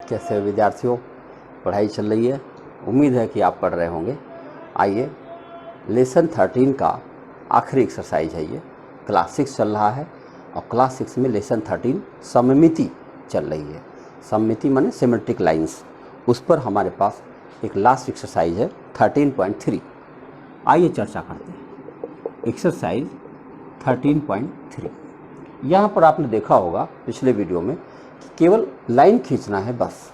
कैसे हो विद्यार्थियों, पढ़ाई चल रही है। उम्मीद है कि आप पढ़ रहे होंगे। आइए, लेसन 13 का आखिरी एक्सरसाइज है। ये क्लास 6 चल रहा है और क्लास 6 में लेसन 13 सममिति चल रही है। सममिति माने सिमेट्रिक लाइंस, उस पर हमारे पास एक लास्ट एक्सरसाइज है 13.3। आइए चर्चा करते हैं। एक्सरसाइज 13.3, यहाँ पर आपने देखा होगा पिछले वीडियो में कि केवल लाइन खींचना है बस,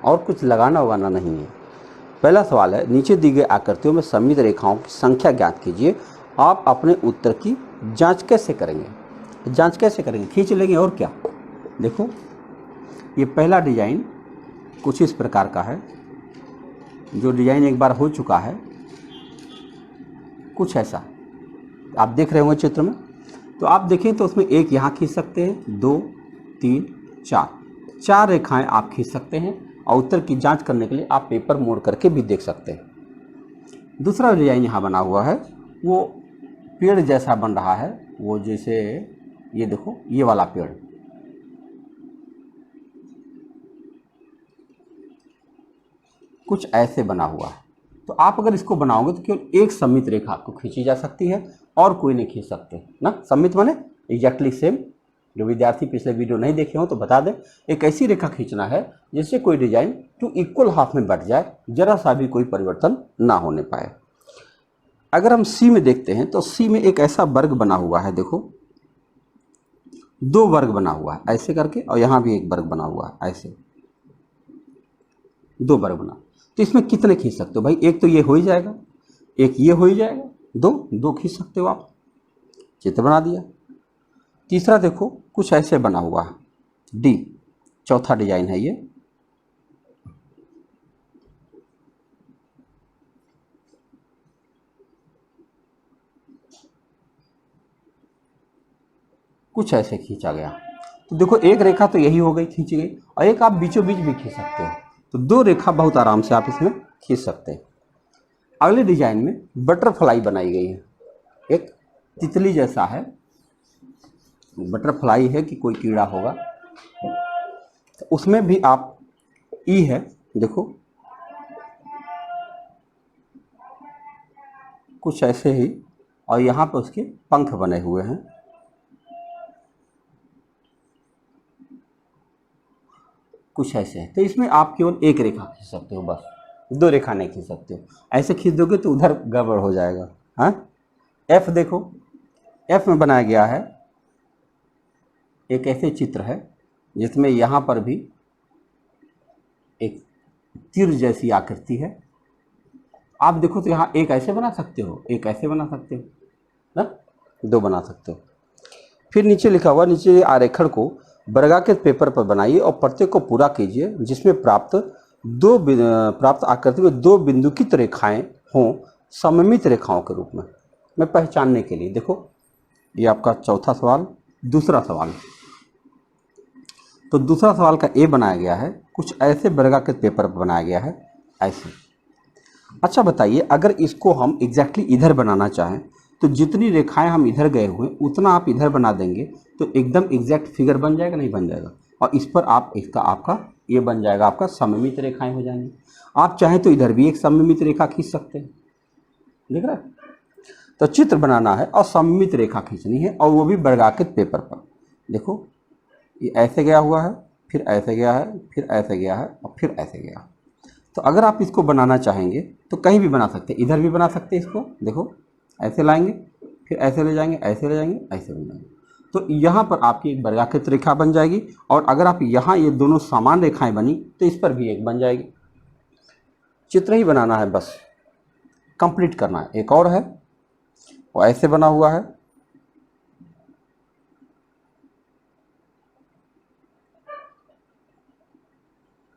और कुछ लगाना उगाना नहीं है। पहला सवाल है, नीचे दी गई आकृतियों में सममित रेखाओं की संख्या ज्ञात कीजिए। आप अपने उत्तर की जांच कैसे करेंगे? जांच कैसे करेंगे? खींच लेंगे और क्या। देखो, ये पहला डिजाइन कुछ इस प्रकार का है। जो डिजाइन एक बार हो चुका है कुछ ऐसा आप देख रहे होंगे चित्र में। तो आप देखें तो उसमें एक यहाँ खींच सकते हैं, 2, 3, 4 रेखाएं आप खींच सकते हैं और उत्तर की जांच करने के लिए आप पेपर मोड़ करके भी देख सकते हैं। दूसरा डिजाइन यहाँ बना हुआ है, वो पेड़ जैसा बन रहा है। वो जैसे ये देखो, ये वाला पेड़, कुछ ऐसे बना हुआ है। तो आप अगर इसको बनाओगे तो केवल एक सममित रेखा आपको खींची जा सकती है और कोई नहीं खींच सकते ना। सममित माने एग्जैक्टली सेम। जो विद्यार्थी पिछले वीडियो नहीं देखे हो तो बता दें, एक ऐसी रेखा खींचना है जिससे कोई डिजाइन टू इक्वल हाफ में बट जाए, जरा सा भी कोई परिवर्तन ना होने पाए। अगर हम सी में देखते हैं तो सी में एक ऐसा वर्ग बना हुआ है। देखो, 2 वर्ग बना हुआ है ऐसे करके, और यहाँ भी एक वर्ग बना हुआ है ऐसे, 2 वर्ग बना। तो इसमें कितने खींच सकते हो भाई? एक तो ये हो ही जाएगा, एक ये हो ही जाएगा, 2 खींच सकते हो आप। चित्र बना दिया। तीसरा देखो, कुछ ऐसे बना हुआ है, डी, चौथा डिजाइन है ये। कुछ ऐसे खींचा गया। तो देखो, एक रेखा तो यही हो गई, खींची गई, और एक आप बीचों बीच भी खींच सकते हो। तो 2 रेखा बहुत आराम से आप इसमें खींच सकते हैं। अगले डिजाइन में बटरफ्लाई बनाई गई है। एक तितली जैसा है, बटरफ्लाई है कि कोई कीड़ा होगा। तो उसमें भी आप ई है, देखो कुछ ऐसे ही, और यहाँ पर उसके पंख बने हुए हैं। कुछ ऐसे है। तो इसमें आप केवल एक रेखा खींच सकते हो बस, 2 रेखा नहीं खींच सकते हो। ऐसे खींच दोगे तो उधर गड़बड़ हो जाएगा। हाँ, एफ देखो, एफ में बनाया गया है एक ऐसे चित्र है जिसमें यहाँ पर भी एक तीर जैसी आकृति है। आप देखो तो यहाँ एक ऐसे बना सकते हो, एक ऐसे बना सकते हो ना, 2 बना सकते हो। फिर नीचे लिखा हुआ, नीचे आरेखण को वर्गाकृत पेपर पर बनाइए और प्रत्येक को पूरा कीजिए जिसमें प्राप्त आकृति में 2 बिंदुकित रेखाएं हों सममित रेखाओं के रूप में पहचानने के लिए। देखो, ये आपका चौथा सवाल। दूसरा सवाल, तो दूसरा सवाल का ए बनाया गया है, कुछ ऐसे वर्गाकृत पेपर पर बनाया गया है ऐसे। अच्छा बताइए, अगर इसको हम एग्जैक्टली इधर बनाना चाहें तो जितनी रेखाएं हम इधर गए हुए उतना आप इधर बना देंगे तो एकदम एग्जैक्ट फिगर बन जाएगा, नहीं बन जाएगा? और इस पर आप इसका आपका ये बन जाएगा, आपका सममित रेखाएं हो जाएंगी। आप चाहें तो इधर भी एक सममित रेखा खींच सकते हैं, देख रहे हैं? तो चित्र बनाना है और सममित रेखा खींचनी है, और वो भी वर्गाकृत पेपर पर। देखो, ये ऐसे गया हुआ है, फिर ऐसे गया है, फिर ऐसे गया है, और फिर ऐसे गया। तो अगर आप इसको बनाना चाहेंगे तो कहीं भी बना सकते हैं, इधर भी बना सकते हैं इसको। देखो, ऐसे लाएंगे, फिर ऐसे ले जाएंगे, ऐसे ले जाएंगे, ऐसे ले जाएंगे। तो यहाँ पर आपकी एक वर्गाकृत रेखा बन जाएगी। और अगर आप यहाँ ये दोनों समान रेखाएं बनी तो इस पर भी एक बन जाएगी। चित्र ही बनाना है, बस कंप्लीट करना है। एक और है, वो ऐसे बना हुआ है,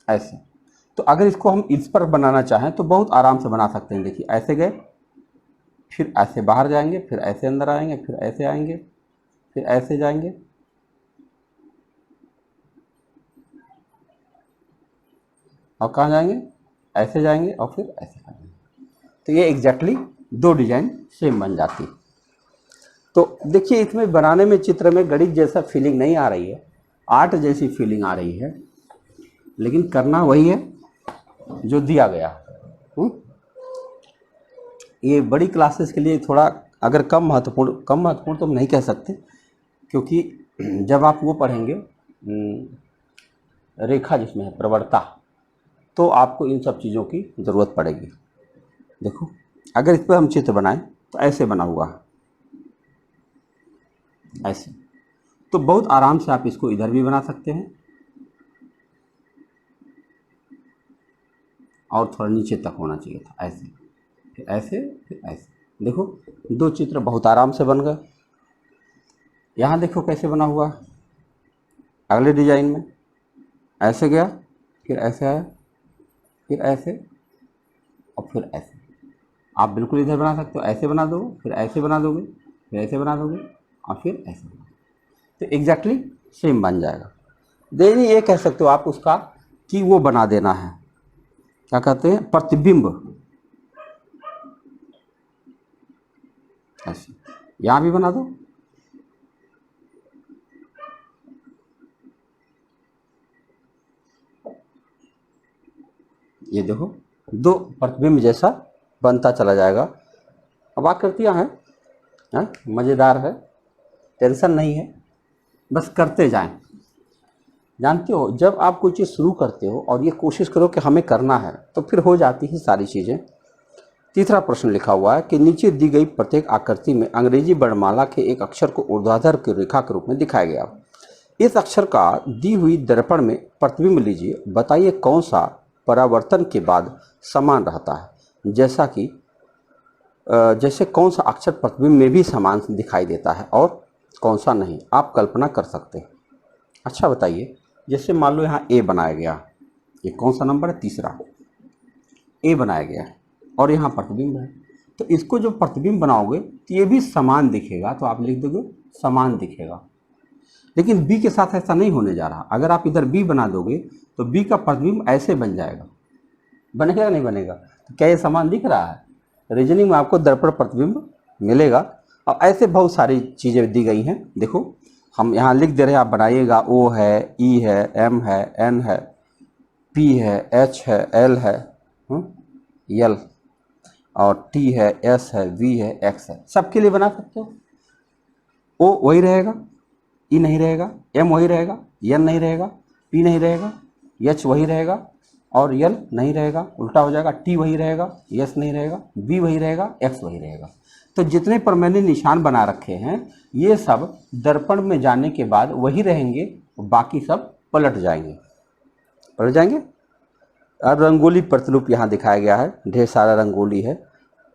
ऐसे। तो अगर इसको हम इस पर बनाना चाहें तो बहुत आराम से बना सकते हैं। देखिए, ऐसे गए, फिर ऐसे बाहर जाएंगे, फिर ऐसे अंदर आएंगे, फिर ऐसे आएंगे, फिर ऐसे जाएंगे, और कहाँ जाएंगे? ऐसे जाएंगे, और फिर ऐसे जाएंगे। तो ये एग्जैक्टली 2 डिजाइन सेम बन जाती। तो देखिए, इसमें बनाने में चित्र में गणित जैसा फीलिंग नहीं आ रही है, आर्ट जैसी फीलिंग आ रही है। लेकिन करना वही है जो दिया गया। ये बड़ी क्लासेस के लिए थोड़ा अगर कम महत्वपूर्ण तो हम नहीं कह सकते, क्योंकि जब आप वो पढ़ेंगे रेखा जिसमें है प्रवणता, तो आपको इन सब चीज़ों की ज़रूरत पड़ेगी। देखो अगर इस पर हम चित्र बनाएं तो ऐसे बना हुआ है, ऐसे, तो बहुत आराम से आप इसको इधर भी बना सकते हैं और थोड़ा नीचे तक होना चाहिए था, ऐसे, फिर ऐसे, फिर ऐसे। देखो दो चित्र बहुत आराम से बन गए। यहाँ देखो कैसे बना हुआ है, अगले डिजाइन में ऐसे गया, फिर ऐसे आया, फिर ऐसे और फिर ऐसे। आप बिल्कुल इधर बना सकते हो, ऐसे बना दो, फिर ऐसे बना दोगे, फिर ऐसे बना दोगे और फिर ऐसे बना, तो एग्जैक्टली सेम बन जाएगा। देन ये कह सकते हो आप उसका कि वो बना देना है, क्या कहते हैं, प्रतिबिंब। ऐसे यहाँ भी बना दो, ये देखो दो प्रतिबिंब जैसा बनता चला जाएगा। अब आकृतियाँ हैं, मज़ेदार है, टेंशन नहीं है, बस करते जाएं। जानते हो जब आप कोई चीज़ शुरू करते हो और ये कोशिश करो कि हमें करना है, तो फिर हो जाती है सारी चीज़ें। तीसरा प्रश्न लिखा हुआ है कि नीचे दी गई प्रत्येक आकृति में अंग्रेजी वर्णमाला के एक अक्षर को ऊर्ध्वाधर की रेखा के रूप में दिखाया गया। इस अक्षर का दी हुई दर्पण में प्रतिबिंब लीजिए, बताइए कौन सा परावर्तन के बाद समान रहता है, जैसे कौन सा अक्षर प्रतिबिंब में भी समान दिखाई देता है और कौन सा नहीं, आप कल्पना कर सकते हैं। अच्छा बताइए, जैसे मान लो यहाँ ए बनाया गया, ये कौन सा नंबर है, तीसरा ए बनाया गया है और यहाँ प्रतिबिंब है, तो इसको जो प्रतिबिंब बनाओगे तो ये भी समान दिखेगा, तो आप लिख दोगे समान दिखेगा। लेकिन बी के साथ ऐसा नहीं होने जा रहा। अगर आप इधर बी बना दोगे तो बी का प्रतिबिंब ऐसे बन जाएगा, बनेगा या नहीं बनेगा? तो क्या ये समान दिख रहा है? रीजनिंग में आपको दर्पण प्रतिबिंब मिलेगा और ऐसे बहुत सारी चीज़ें दी गई हैं। देखो हम यहाँ लिख दे रहे हैं, आप बनाइएगा। ओ है, ई है, एम है, एन है, पी है, एच है, एल है, यल और टी है, एस है, वी है, एक्स है, सबके लिए बना सकते हो। ओ वही रहेगा, ई नहीं रहेगा, एम वही रहेगा, एन नहीं रहेगा, पी नहीं रहेगा, एच वही रहेगा और यल नहीं रहेगा, उल्टा हो जाएगा। टी वही रहेगा, एस नहीं रहेगा, बी वही रहेगा, एक्स वही रहेगा। तो जितने पर मैंने निशान बना रखे हैं ये सब दर्पण में जाने के बाद वही रहेंगे, बाकी सब पलट जाएंगे। अब रंगोली प्रतिरूप यहाँ दिखाया गया है, ढेर सारा रंगोली है।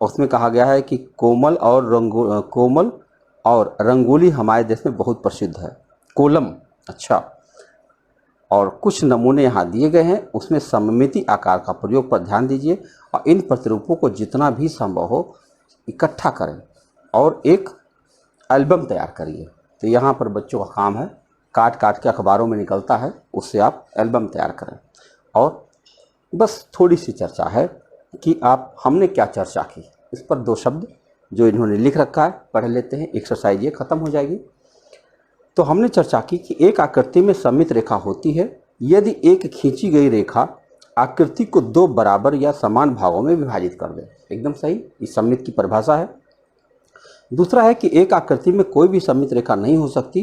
उसमें कहा गया है कि कोमल और रंगोली हमारे देश में बहुत प्रसिद्ध है। कोलम, अच्छा। और कुछ नमूने यहाँ दिए गए हैं, उसमें सममिति आकार का प्रयोग पर ध्यान दीजिए और इन प्रतिरूपों को जितना भी संभव हो इकट्ठा करें और एक एल्बम तैयार करिए। तो यहाँ पर बच्चों का काम है, काट काट के अखबारों में निकलता है, उससे आप एल्बम तैयार करें। और बस थोड़ी सी चर्चा है कि हमने क्या चर्चा की, इस पर दो शब्द जो इन्होंने लिख रखा है पढ़ लेते हैं, एक्सरसाइज ये ख़त्म हो जाएगी। तो हमने चर्चा की कि एक आकृति में सममित रेखा होती है यदि एक खींची गई रेखा आकृति को दो बराबर या समान भागों में विभाजित कर दे। एकदम सही, इस सममित की परिभाषा है। दूसरा है कि एक आकृति में कोई भी सममित रेखा नहीं हो सकती,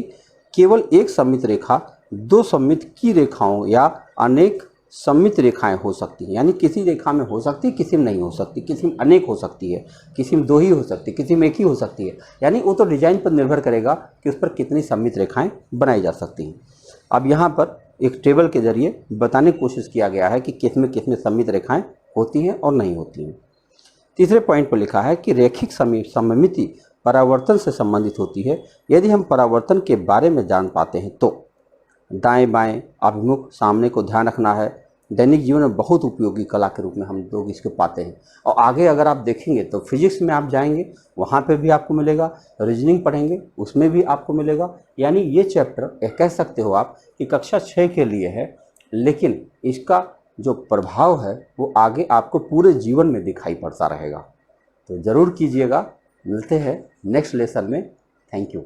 केवल एक सममित रेखा दो सममित की रेखाओं या अनेक सममित रेखाएं हो सकती हैं। यानी किसी रेखा में हो सकती है, किसी में नहीं हो सकती, किसी में अनेक हो सकती है, किसी में दो ही हो सकती है, किसी में एक ही हो सकती है। यानी वो तो डिजाइन पर निर्भर करेगा कि उस पर कितनी सममित रेखाएं बनाई जा सकती हैं। अब यहाँ पर एक टेबल के जरिए बताने की कोशिश किया गया है कि किसमें सममित रेखाएं होती हैं और नहीं होती हैं। तीसरे पॉइंट पर लिखा है कि रैखिक सममिति परावर्तन से संबंधित होती है। यदि हम परावर्तन के बारे में जान पाते हैं तो दाएं बाएं अभिमुख सामने को ध्यान रखना है। दैनिक जीवन में बहुत उपयोगी कला के रूप में हम लोग इसको पाते हैं। और आगे अगर आप देखेंगे तो फिजिक्स में आप जाएंगे, वहाँ पे भी आपको मिलेगा, रीजनिंग पढ़ेंगे उसमें भी आपको मिलेगा। यानी ये चैप्टर कह सकते हो आप कि कक्षा 6 के लिए है, लेकिन इसका जो प्रभाव है वो आगे आपको पूरे जीवन में दिखाई पड़ता रहेगा। तो ज़रूर कीजिएगा। मिलते हैं नेक्स्ट लेसन में। Thank you.